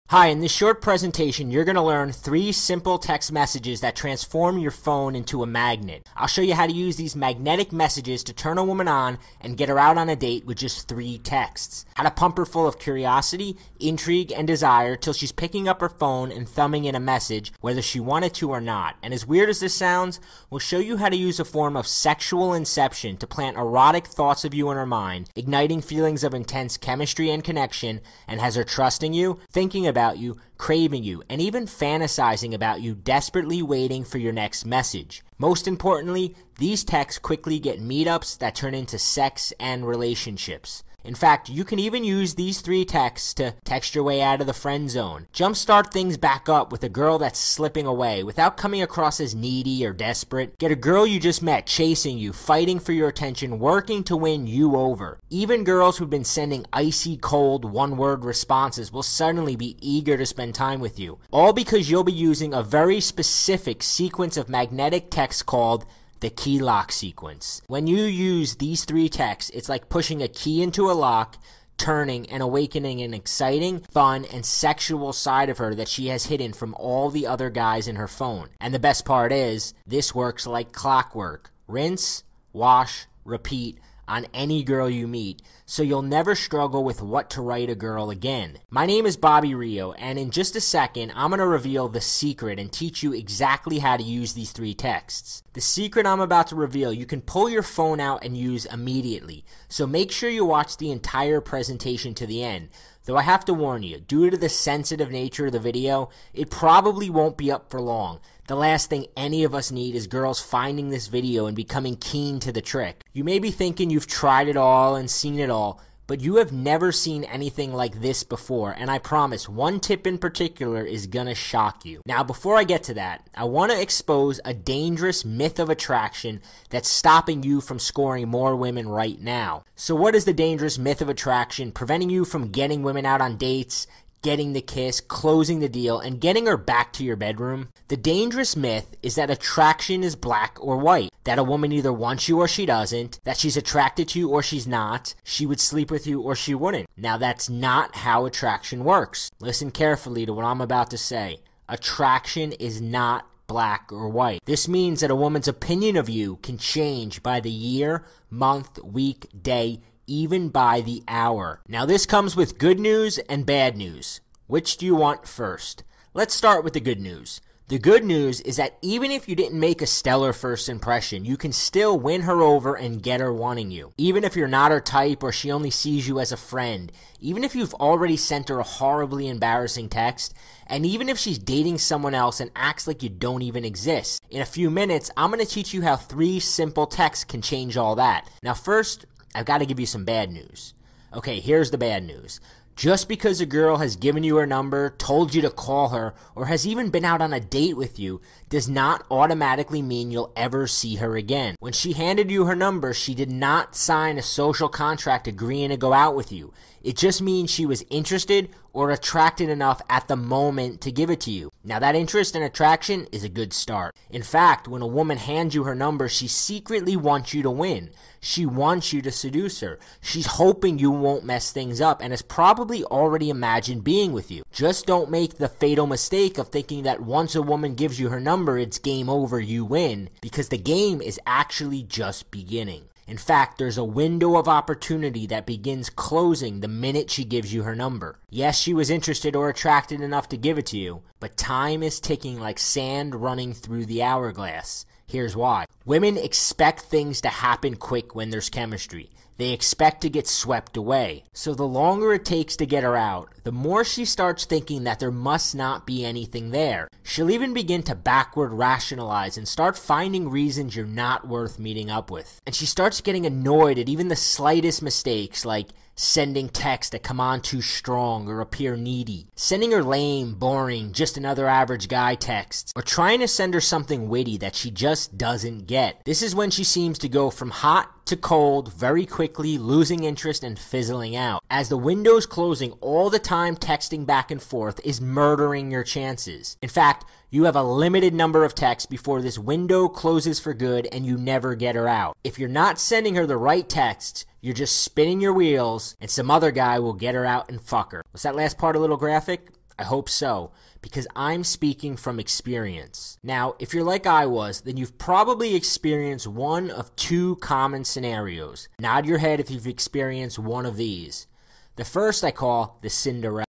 Hi, in this short presentation, you're going to learn 3 simple text messages that transform your phone into a magnet. I'll show you how to use these magnetic messages to turn a woman on and get her out on a date with just 3 texts. How to pump her full of curiosity, intrigue, and desire till she's picking up her phone and thumbing in a message, whether she wanted to or not. And as weird as this sounds, we'll show you how to use a form of sexual inception to plant erotic thoughts of you in her mind, igniting feelings of intense chemistry and connection, and has her trusting you, thinking about you, craving you, and even fantasizing about you, desperately waiting for your next message. Most importantly, these texts quickly get meetups that turn into sex and relationships. In fact, you can even use these 3 texts to text your way out of the friend zone. Jumpstart things back up with a girl that's slipping away without coming across as needy or desperate. Get a girl you just met chasing you, fighting for your attention, working to win you over. Even girls who've been sending icy cold one-word responses will suddenly be eager to spend time with you. All because you'll be using a very specific sequence of magnetic texts called the key lock sequence. When you use these 3 texts, it's like pushing a key into a lock, turning and awakening an exciting, fun, and sexual side of her that she has hidden from all the other guys in her phone. And the best part is, this works like clockwork. Rinse, wash, repeat on any girl you meet, so you'll never struggle with what to write a girl again. My name is Bobby Rio, and in just a second, I'm going to reveal the secret and teach you exactly how to use these 3 texts. The secret I'm about to reveal, you can pull your phone out and use immediately, so make sure you watch the entire presentation to the end. Though I have to warn you, due to the sensitive nature of the video, it probably won't be up for long. The last thing any of us need is girls finding this video and becoming keen to the trick. You may be thinking you've tried it all and seen it all, but you have never seen anything like this before, and I promise one tip in particular is gonna shock you. Now, before I get to that, I want to expose a dangerous myth of attraction that's stopping you from scoring more women right now. So what is the dangerous myth of attraction preventing you from getting women out on dates, getting the kiss, closing the deal, and getting her back to your bedroom? The dangerous myth is that attraction is black or white, that a woman either wants you or she doesn't, that she's attracted to you or she's not, she would sleep with you or she wouldn't. Now, that's not how attraction works. Listen carefully to what I'm about to say. Attraction is not black or white. This means that a woman's opinion of you can change by the year, month, week, day, even by the hour. Now, this comes with good news and bad news. Which do you want first? Let's start with the good news. The good news is that even if you didn't make a stellar first impression, you can still win her over and get her wanting you. Even if you're not her type or she only sees you as a friend, even if you've already sent her a horribly embarrassing text, and even if she's dating someone else and acts like you don't even exist. In a few minutes, I'm going to teach you how 3 simple texts can change all that. Now first, I've got to give you some bad news. Okay, here's the bad news. Just because a girl has given you her number, told you to call her, or has even been out on a date with you, does not automatically mean you'll ever see her again. When she handed you her number, she did not sign a social contract agreeing to go out with you. It just means she was interested or attracted enough at the moment to give it to you. Now, that interest and attraction is a good start. In fact, when a woman hands you her number, she secretly wants you to win. She wants you to seduce her. She's hoping you won't mess things up and has probably already imagined being with you. Just don't make the fatal mistake of thinking that once a woman gives you her number, it's game over, you win, because the game is actually just beginning. In fact, there's a window of opportunity that begins closing the minute she gives you her number. Yes, she was interested or attracted enough to give it to you, but time is ticking like sand running through the hourglass. Here's why. Women expect things to happen quick when there's chemistry. They expect to get swept away. So the longer it takes to get her out, the more she starts thinking that there must not be anything there. She'll even begin to backward rationalize and start finding reasons you're not worth meeting up with. And she starts getting annoyed at even the slightest mistakes, like sending texts that come on too strong or appear needy, sending her lame, boring, just another average guy texts, or trying to send her something witty that she just doesn't get. This is when she seems to go from hot to cold very quickly, losing interest and fizzling out. As the window's closing, all the time texting back and forth is murdering your chances. In fact, you have a limited number of texts before this window closes for good and you never get her out. If you're not sending her the right texts, you're just spinning your wheels and some other guy will get her out and fuck her. Was that last part a little graphic? I hope so, because I'm speaking from experience. Now, if you're like I was, then you've probably experienced one of two common scenarios. Nod your head if you've experienced one of these. The first I call the Cinderella.